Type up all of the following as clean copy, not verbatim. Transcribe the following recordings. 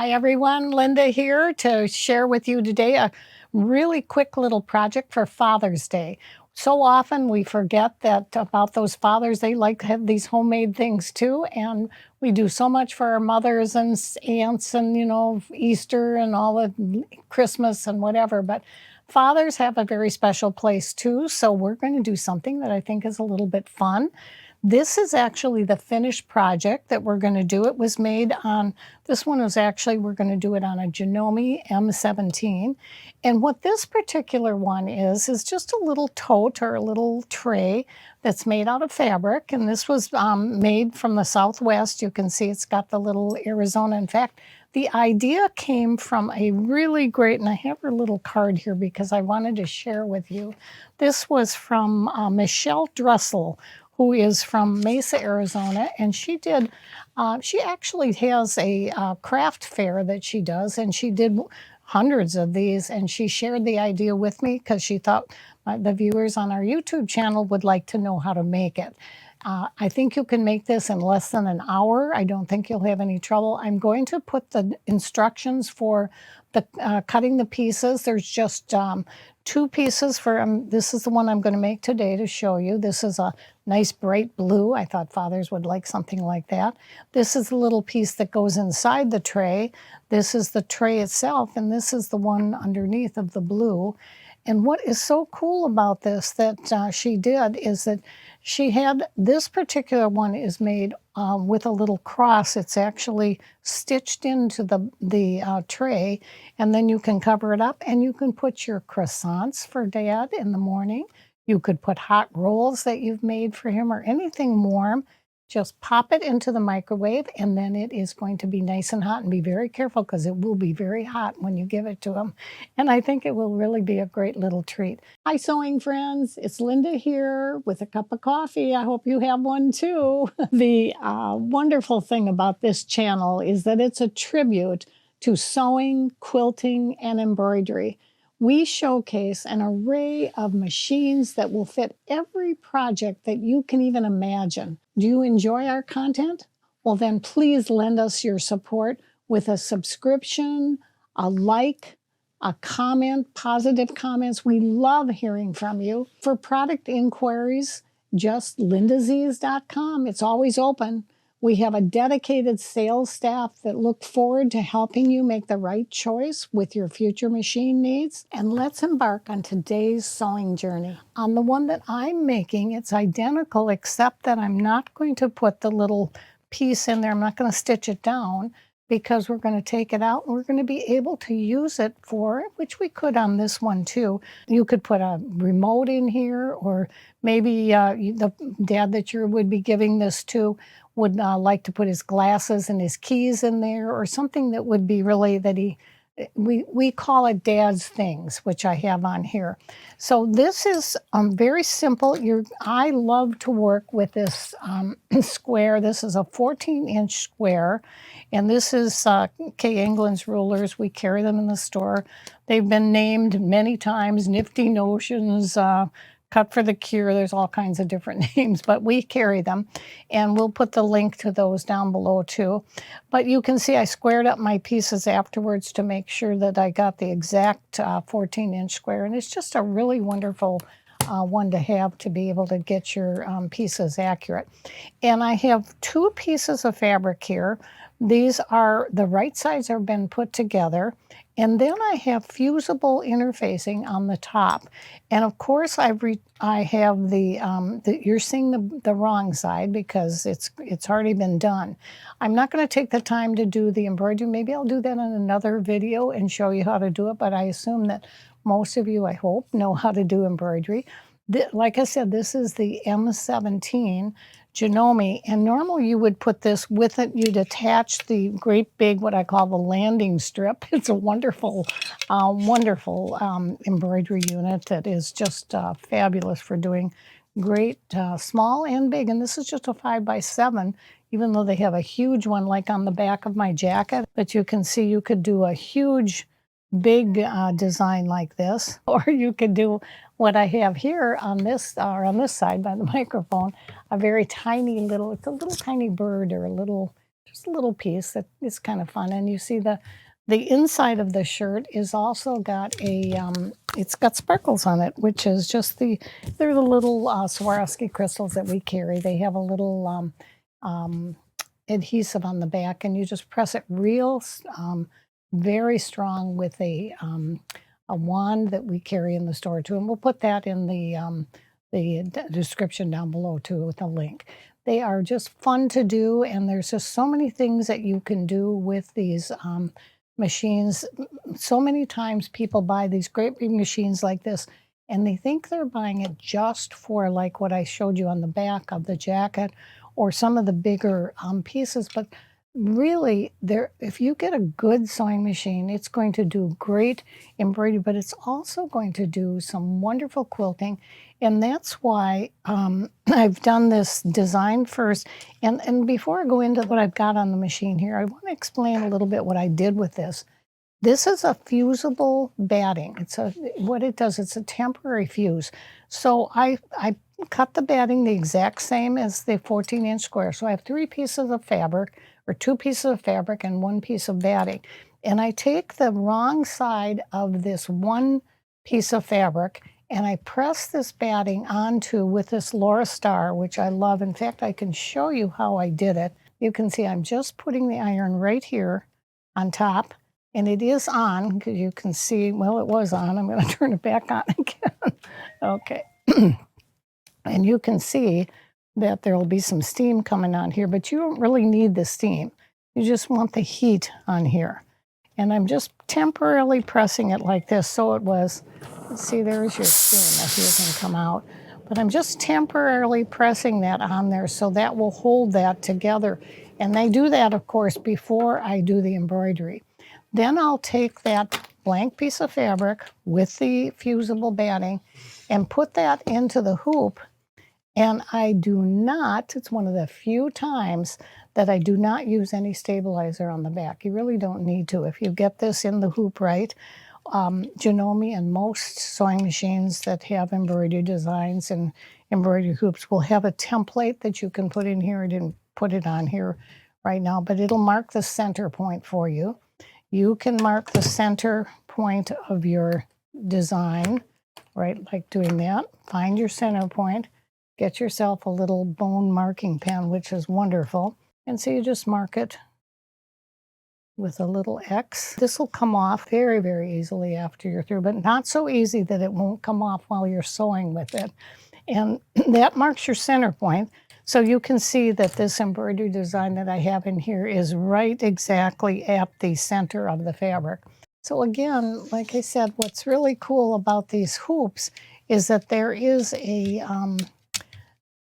Hi everyone, Linda here to share with you today a really quick little project for Father's Day. So often we forget that about those fathers, they like to have these homemade things too, and we do so much for our mothers and aunts and, Easter and all the Christmas and whatever, but fathers have a very special place too, so we're going to do something that I think is a little bit fun. This is actually the finished project that we're going to do. It was made on, this one was actually, we're going to do it on a Janome M17. And what this particular one is just a little tote or a little tray that's made out of fabric. And this was made from the Southwest. You can see it's got the little Arizona. In fact, the idea came from a really great, and I have her little card here because I wanted to share with you. This was from Michelle Dressel, who is from Mesa, Arizona, and she actually has a craft fair that she does, and she did hundreds of these, and she shared the idea with me because she thought the viewers on our YouTube channel would like to know how to make it. I think you can make this in less than an hour. I don't think you'll have any trouble. I'm going to put the instructions for the cutting the pieces. There's just two pieces for, this is the one I'm going to make today to show you. This is a nice bright blue. I thought fathers would like something like that. This is the little piece that goes inside the tray. This is the tray itself, and this is the one underneath of the blue. And what is so cool about this that she did is that she had, this particular one is made with a little cross. It's actually stitched into the tray, and then you can cover it up and you can put your croissants for Dad in the morning. You could put hot rolls that you've made for him or anything warm. Just pop it into the microwave, and then it is going to be nice and hot. And be very careful because it will be very hot when you give it to him. And I think it will really be a great little treat. Hi, sewing friends. It's Linda here with a cup of coffee. I hope you have one too. The wonderful thing about this channel is that it's a tribute to sewing, quilting, and embroidery. We showcase an array of machines that will fit every project that you can even imagine. Do you enjoy our content? Well, then please lend us your support with a subscription, a like, a comment, positive comments. We love hearing from you. For product inquiries, just lindaz's.com. It's always open. We have a dedicated sales staff that look forward to helping you make the right choice with your future machine needs. And let's embark on today's sewing journey. On the one that I'm making, it's identical except that I'm not going to put the little piece in there. I'm not going to stitch it down because we're going to take it out and we're going to be able to use it for, which we could on this one too. You could put a remote in here, or maybe the dad that you would be giving this to would like to put his glasses and his keys in there, or something that would be really that we call it Dad's Things, which I have on here. So this is very simple. I love to work with this square. This is a 14-inch square, and this is Kay England's rulers. We carry them in the store. They've been named many times, Nifty Notions, Cut for the Cure. There's all kinds of different names, but we carry them, and we'll put the link to those down below too. But you can see I squared up my pieces afterwards to make sure that I got the exact 14-inch square, and it's just a really wonderful one to have to be able to get your pieces accurate. And I have two pieces of fabric here. These are, the right sides have been put together, and then I have fusible interfacing on the top. And of course I have you're seeing the wrong side because it's already been done. I'm not going to take the time to do the embroidery. Maybe I'll do that in another video and show you how to do it, but I assume that most of you, I hope, know how to do embroidery. Like I said, this is the M17 Janome, and normally you would put this with it. You'd attach the great big, what I call the landing strip. It's a wonderful, wonderful embroidery unit that is just fabulous for doing great small and big. And this is just a 5x7, even though they have a huge one like on the back of my jacket. But you can see you could do a huge big design like this, or you could do what I have here on this side by the microphone, a very tiny little, it's a little tiny bird or a little just a little piece that is kind of fun. And you see the inside of the shirt is also got a, it's got sparkles on it, which is just they're the little Swarovski crystals that we carry. They have a little adhesive on the back, and you just press it real, very strong with a wand that we carry in the store too. And we'll put that in the description down below too with a link. They are just fun to do, and there's just so many things that you can do with these machines. So many times people buy these great big machines like this, and they think they're buying it just for like what I showed you on the back of the jacket or some of the bigger pieces. But really, if you get a good sewing machine, it's going to do great embroidery, but it's also going to do some wonderful quilting. And that's why I've done this design first. And before I go into what I've got on the machine here, I want to explain a little bit what I did with this. This is a fusible batting. What it does, it's a temporary fuse. So I cut the batting the exact same as the 14-inch square. So I have 3 pieces of fabric, or 2 pieces of fabric and 1 piece of batting. And I take the wrong side of this 1 piece of fabric and I press this batting onto with this Laura Star, which I love. In fact, I can show you how I did it. You can see I'm just putting the iron right here on top, and it is on, because you can see, well, it was on. I'm going to turn it back on again. Okay. And you can see that there will be some steam coming on here, but you don't really need the steam. You just want the heat on here. And I'm just temporarily pressing it like this. So it was, let's see, there's your steam if you can come out. But I'm just temporarily pressing that on there so that will hold that together. And I do that, of course, before I do the embroidery. Then I'll take that blank piece of fabric with the fusible batting and put that into the hoop. And I do not, it's one of the few times that I do not use any stabilizer on the back. You really don't need to. If you get this in the hoop right, Janome and most sewing machines that have embroidery designs and embroidery hoops will have a template that you can put in here. I didn't put it on here right now, but it'll mark the center point for you. You can mark the center point of your design, right, like doing that. Find your center point. Get yourself a little bone marking pen, which is wonderful. And so you just mark it with a little X. This will come off very, very easily after you're through, but not so easy that it won't come off while you're sewing with it. And that marks your center point. So you can see that this embroidery design that I have in here is right exactly at the center of the fabric. So again, like I said, what's really cool about these hoops is that there is a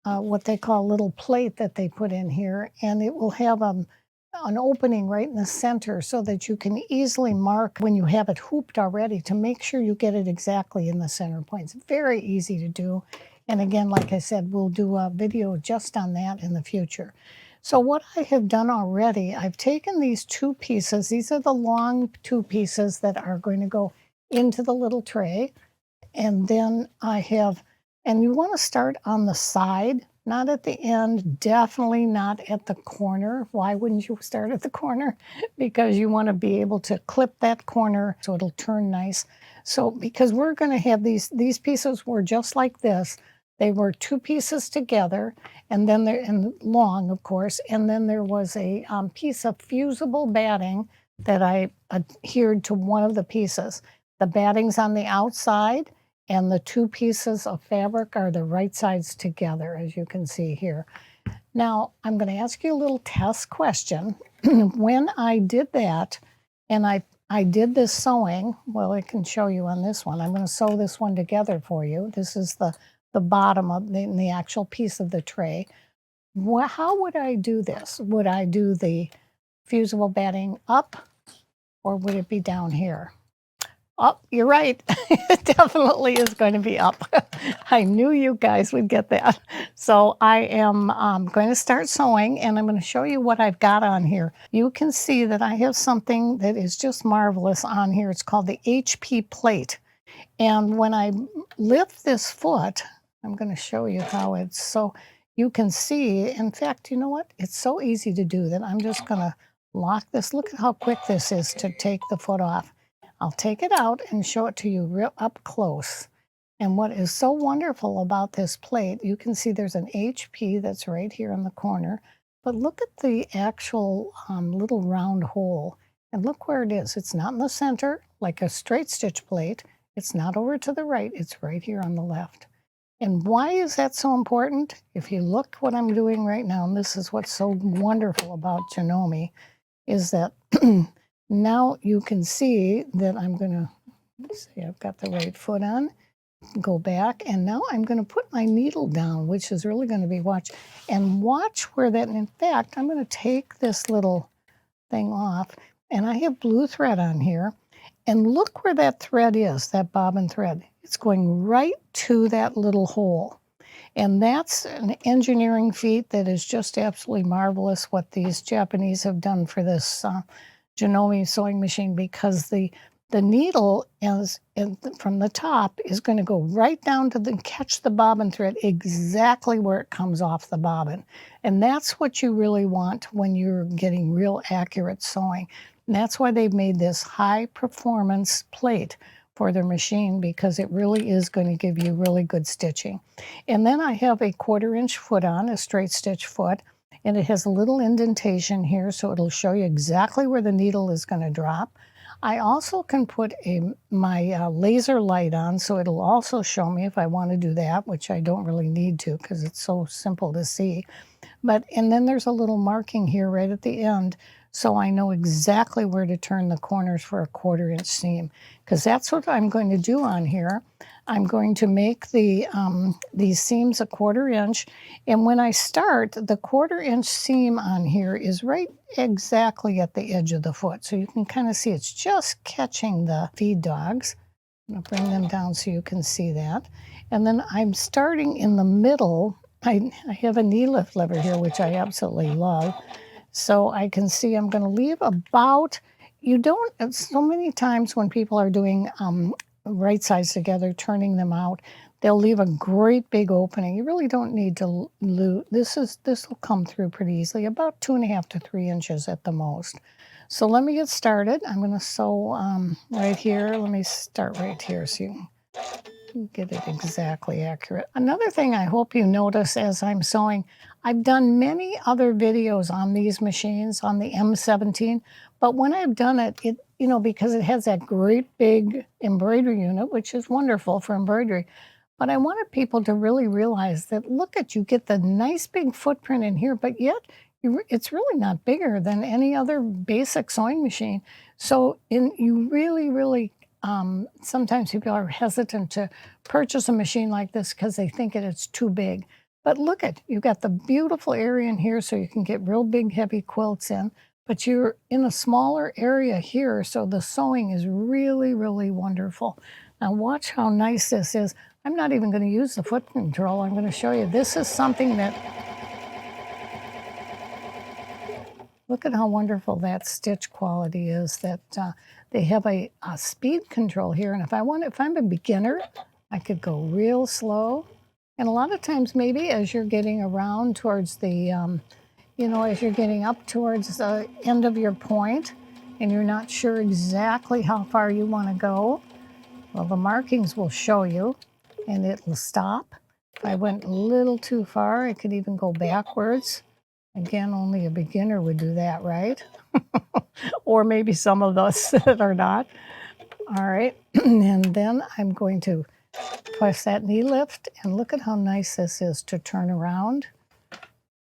what they call a little plate that they put in here, and it will have an opening right in the center so that you can easily mark when you have it hooped already to make sure you get it exactly in the center point. It's very easy to do. And again, like I said, we'll do a video just on that in the future. So what I have done already, I've taken these 2 pieces. These are the long 2 pieces that are going to go into the little tray. And then I have, and you want to start on the side, not at the end, definitely not at the corner. Why wouldn't you start at the corner? Because you want to be able to clip that corner so it'll turn nice. So because we're going to have these pieces were just like this. They were 2 pieces together, and then and long, of course, and then there was a piece of fusible batting that I adhered to one of the pieces. The batting's on the outside, and the 2 pieces of fabric are the right sides together, as you can see here. Now, I'm going to ask you a little test question. When I did that, and I did this sewing, well, I can show you on this one. I'm going to sew this one together for you. This is the bottom of the actual piece of the tray. How would I do this? Would I do the fusible batting up, or would it be down here? Oh, you're right. It definitely is going to be up. I knew you guys would get that. So I am going to start sewing, and I'm going to show you what I've got on here. You can see that I have something that is just marvelous on here. It's called the HP plate. And when I lift this foot, I'm going to show you how it's so. you can see, in fact, you know what? It's so easy to do that I'm just going to lock this. Look at how quick this is to take the foot off. I'll take it out and show it to you real up close. And what is so wonderful about this plate, you can see there's an HP that's right here in the corner, but look at the actual little round hole. And look where it is. It's not in the center like a straight stitch plate. It's not over to the right. It's right here on the left. And why is that so important? If you look what I'm doing right now, and this is what's so wonderful about Janome, is that now you can see that I'm going to, let's see, I've got the right foot on, go back, and now I'm going to put my needle down, which is really going to be watch where that, in fact, I'm going to take this little thing off, and I have blue thread on here, and look where that thread is, that bobbin thread. It's going right to that little hole. And that's an engineering feat that is just absolutely marvelous what these Japanese have done for this Janome sewing machine, because the needle is from the top is going to go right down to catch the bobbin thread exactly where it comes off the bobbin. And that's what you really want when you're getting real accurate sewing. And that's why they've made this high performance plate for their machine, because it really is going to give you really good stitching. And then I have a 1/4 inch foot on, a straight stitch foot, and it has a little indentation here, so it'll show you exactly where the needle is going to drop. I also can put my laser light on, so it'll also show me if I want to do that, which I don't really need to because it's so simple to see. And then there's a little marking here right at the end, so I know exactly where to turn the corners for a 1/4 inch seam, because that's what I'm going to do on here. I'm going to make these seams a 1/4 inch, and when I start, the 1/4 inch seam on here is right exactly at the edge of the foot, so you can kind of see it's just catching the feed dogs. I'm going to bring them down so you can see that. And then I'm starting in the middle. I have a knee lift lever here, which I absolutely love. So I can see I'm going to leave about, so many times when people are doing right sides together, turning them out, they'll leave a great big opening. You really don't need to this will come through pretty easily, about 2.5 to 3 inches at the most. So let me get started. I'm going to sew right here. Let me start right here so you can get it exactly accurate. Another thing I hope you notice as I'm sewing, I've done many other videos on these machines, on the M17, but when I've done it, because it has that great big embroidery unit, which is wonderful for embroidery, but I wanted people to really realize that, look at, you get the nice big footprint in here, but yet it's really not bigger than any other basic sewing machine. So you really, really, sometimes people are hesitant to purchase a machine like this because they think it's too big. But look at, you've got the beautiful area in here so you can get real big, heavy quilts in, but you're in a smaller area here, so the sewing is really, really wonderful. Now watch how nice this is. I'm not even going to use the foot control. I'm going to show you. This is something that, look at how wonderful that stitch quality is, that they have a speed control here. And if I'm a beginner, I could go real slow. And a lot of times, maybe as you're getting around towards the, as you're getting up towards the end of your point and you're not sure exactly how far you want to go, well, the markings will show you and it will stop. If I went a little too far, I could even go backwards. Again, only a beginner would do that, right? Or maybe some of us that are not. All right, and then I'm going to press that knee lift, and look at how nice this is to turn around.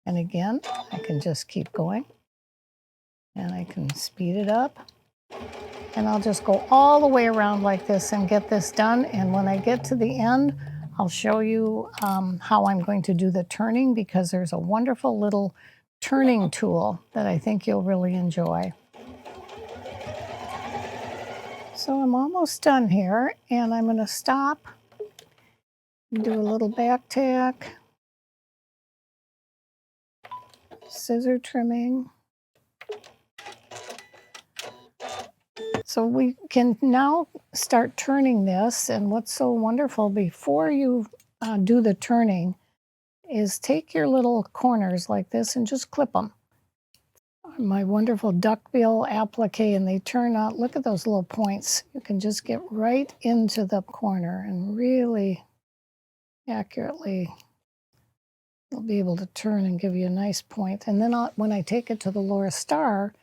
And again, I can just keep going, and I can speed it up. And I'll just go all the way around like this and get this done. And when I get to the end, I'll show you how I'm going to do the turning, because there's a wonderful little turning tool that I think you'll really enjoy. So I'm almost done here, and I'm going to stop, do a little back tack, scissor trimming. So we can now start turning this, and what's so wonderful, before you do the turning, is take your little corners like this and just clip them. My wonderful duckbill applique, and they turn out, look at those little points. You can just get right into the corner and really accurately you'll be able to turn and give you a nice point. And then when I take it to the lower star,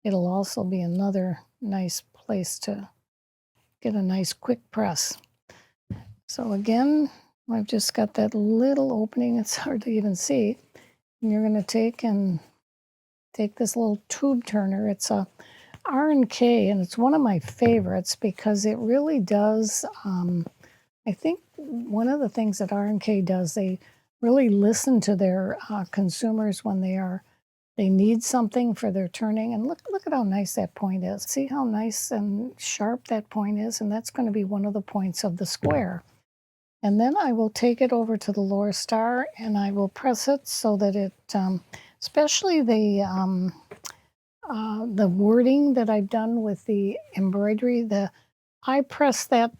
it'll also be another nice place to get a nice quick press. So again, I've just got that little opening, it's hard to even see. And you're going to take this little tube turner. It's a R&K, and it's one of my favorites because it really does, I think one of the things that R&K does, they really listen to their consumers when they need something for their turning. And look at how nice that point is. See how nice and sharp that point is? And that's going to be one of the points of the square. And then I will take it over to the lower star and I will press it so that it, especially the wording that I've done with the embroidery, I press that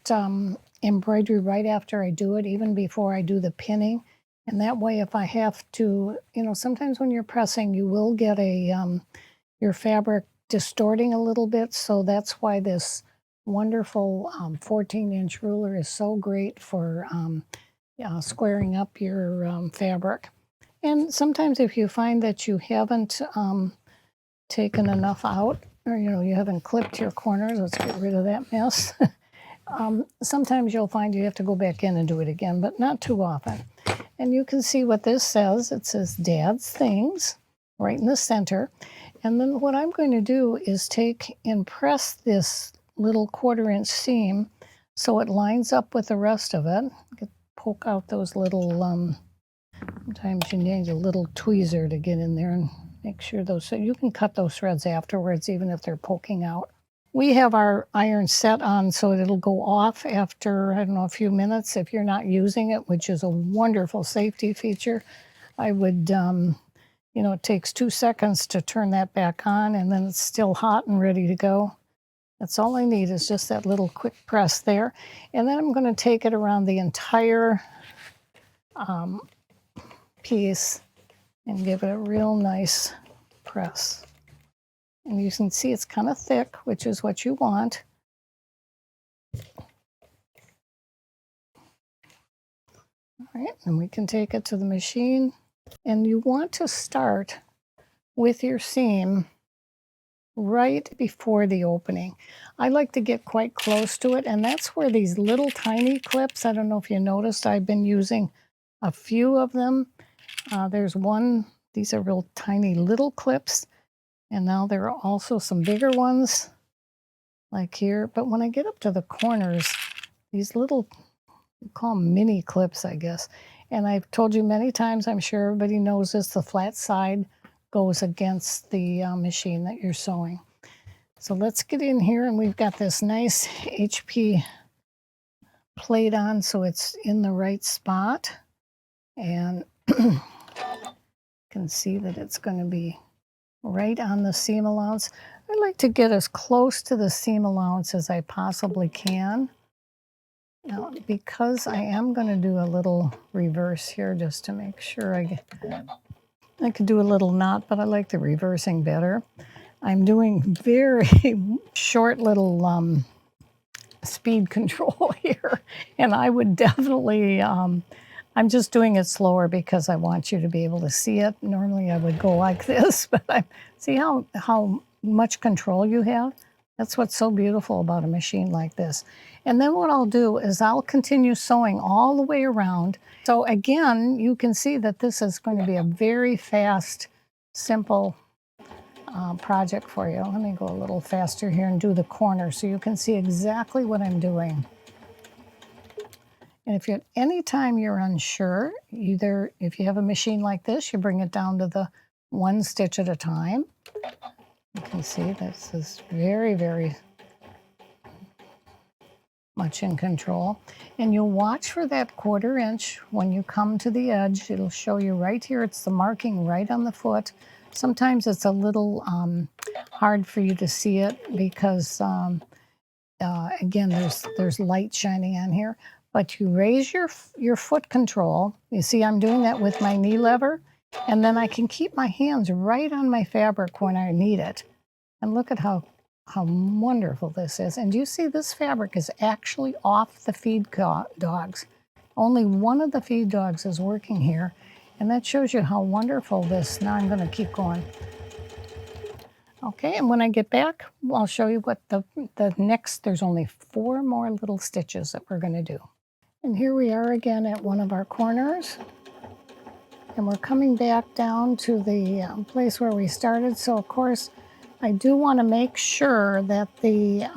embroidery right after I do it, even before I do the pinning. And that way, if I have to, sometimes when you're pressing, you will get your fabric distorting a little bit. So that's why this wonderful 14-inch ruler is so great for squaring up your fabric. And sometimes if you find that you haven't taken enough out, or you haven't clipped your corners, let's get rid of that mess. Sometimes you'll find you have to go back in and do it again, but not too often. And you can see what this says. It says Dad's Things right in the center. And then what I'm going to do is take and press this little 1/4-inch seam so it lines up with the rest of it. Poke out those little, sometimes you need a little tweezer to get in there and make sure so you can cut those threads afterwards, even if they're poking out. We have our iron set on so it'll go off after, I don't know, a few minutes if you're not using it, which is a wonderful safety feature. I would, it takes 2 seconds to turn that back on and then it's still hot and ready to go. That's all I need is just that little quick press there. And then I'm going to take it around the entire piece and give it a real nice press. And you can see it's kind of thick, which is what you want. All right, and we can take it to the machine. And you want to start with your seam right before the opening. I like to get quite close to it, and that's where these little tiny clips, I don't know if you noticed, I've been using a few of them. There's one, these are real tiny little clips. And now there are also some bigger ones, like here. But when I get up to the corners, these little, we call them mini clips, I guess. And I've told you many times, I'm sure everybody knows this, the flat side goes against the machine that you're sewing. So let's get in here, and we've got this nice HP plate on, so it's in the right spot. And you can see that it's going to be right on the seam allowance. I like to get as close to the seam allowance as I possibly can. Now, because I am going to do a little reverse here just to make sure I could do a little knot, but I like the reversing better. I'm doing very short little speed control here, and I would definitely I'm just doing it slower because I want you to be able to see it. Normally I would go like this, but see how much control you have? That's what's so beautiful about a machine like this. And then what I'll do is I'll continue sewing all the way around. So again, you can see that this is going to be a very fast, simple project for you. Let me go a little faster here and do the corner so you can see exactly what I'm doing. And if at any time you're unsure, either if you have a machine like this, you bring it down to the 1 stitch at a time. You can see this is very, very much in control. And you'll watch for that 1/4 inch when you come to the edge. It'll show you right here. It's the marking right on the foot. Sometimes it's a little hard for you to see it because, again, there's light shining on here. but you raise your foot control. You see I'm doing that with my knee lever, and then I can keep my hands right on my fabric when I need it. And look at how wonderful this is. And you see this fabric is actually off the feed dogs. Only one of the feed dogs is working here, and that shows you how wonderful this. Now I'm going to keep going. Okay, and when I get back, I'll show you what the next, there's only 4 more little stitches that we're going to do. And here we are again at one of our corners, and we're coming back down to the place where we started. So of course, I do want to make sure that the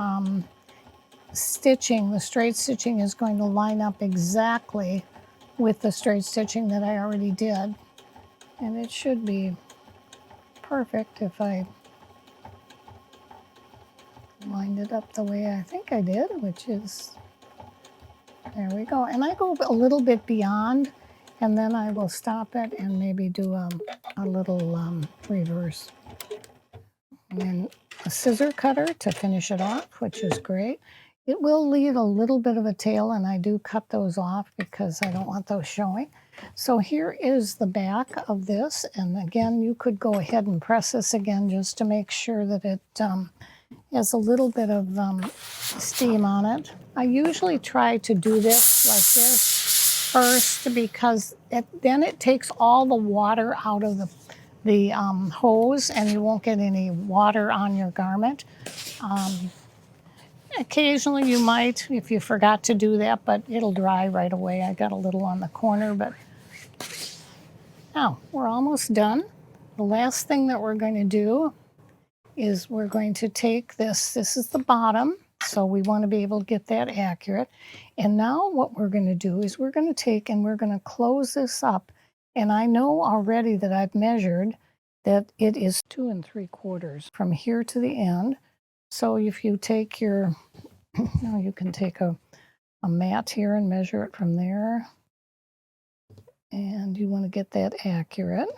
stitching, the straight stitching, is going to line up exactly with the straight stitching that I already did. And it should be perfect if I lined it up the way I think I did, which is, there we go. And I go a little bit beyond, and then I will stop it and maybe do a little reverse. And a scissor cutter to finish it off, which is great. It will leave a little bit of a tail, and I do cut those off because I don't want those showing. So here is the back of this, and again, you could go ahead and press this again just to make sure that it has a little bit of steam on it. I usually try to do this like this first because then it takes all the water out of the hose, and you won't get any water on your garment. Occasionally you might if you forgot to do that, but it'll dry right away. I got a little on the corner, but now we're almost done. The last thing that we're going to do is we're going to take this is the bottom, so we want to be able to get that accurate. And now what we're going to do is we're going to take and we're going to close this up. And I know already that I've measured that it is 2 3/4 from here to the end. So if you take your, now you can take a mat here and measure it from there. And you want to get that accurate.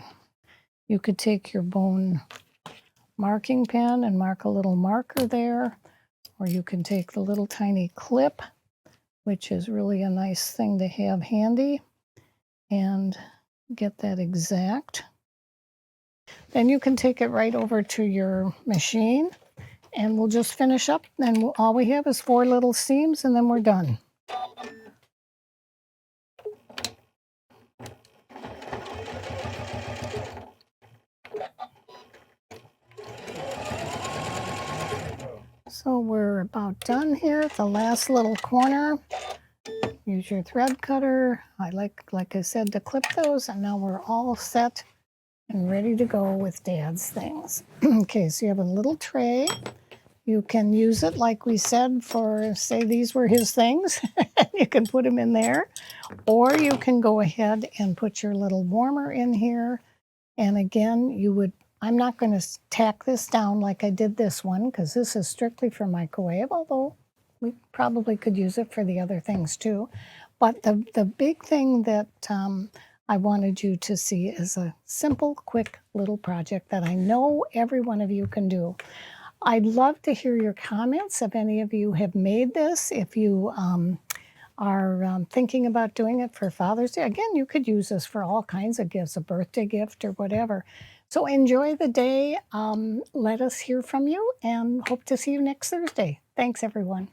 You could take your bone marking pen and mark a little marker there, or you can take the little tiny clip, which is really a nice thing to have handy, and get that exact. Then you can take it right over to your machine, and we'll just finish up. And all we have is 4 little seams, and then we're done. So we're about done here at the last little corner. Use your thread cutter. I like I said, to clip those, and now we're all set and ready to go with Dad's things. Okay, so you have a little tray. You can use it, like we said, for, say these were his things. You can put them in there. Or you can go ahead and put your little warmer in here. And again, I'm not going to tack this down like I did this one, because this is strictly for microwave, although we probably could use it for the other things too. But the big thing that I wanted you to see is a simple, quick little project that I know every one of you can do. I'd love to hear your comments if any of you have made this, if you are thinking about doing it for Father's Day. Again, you could use this for all kinds of gifts, a birthday gift or whatever. So enjoy the day. Let us hear from you, and hope to see you next Thursday. Thanks, everyone.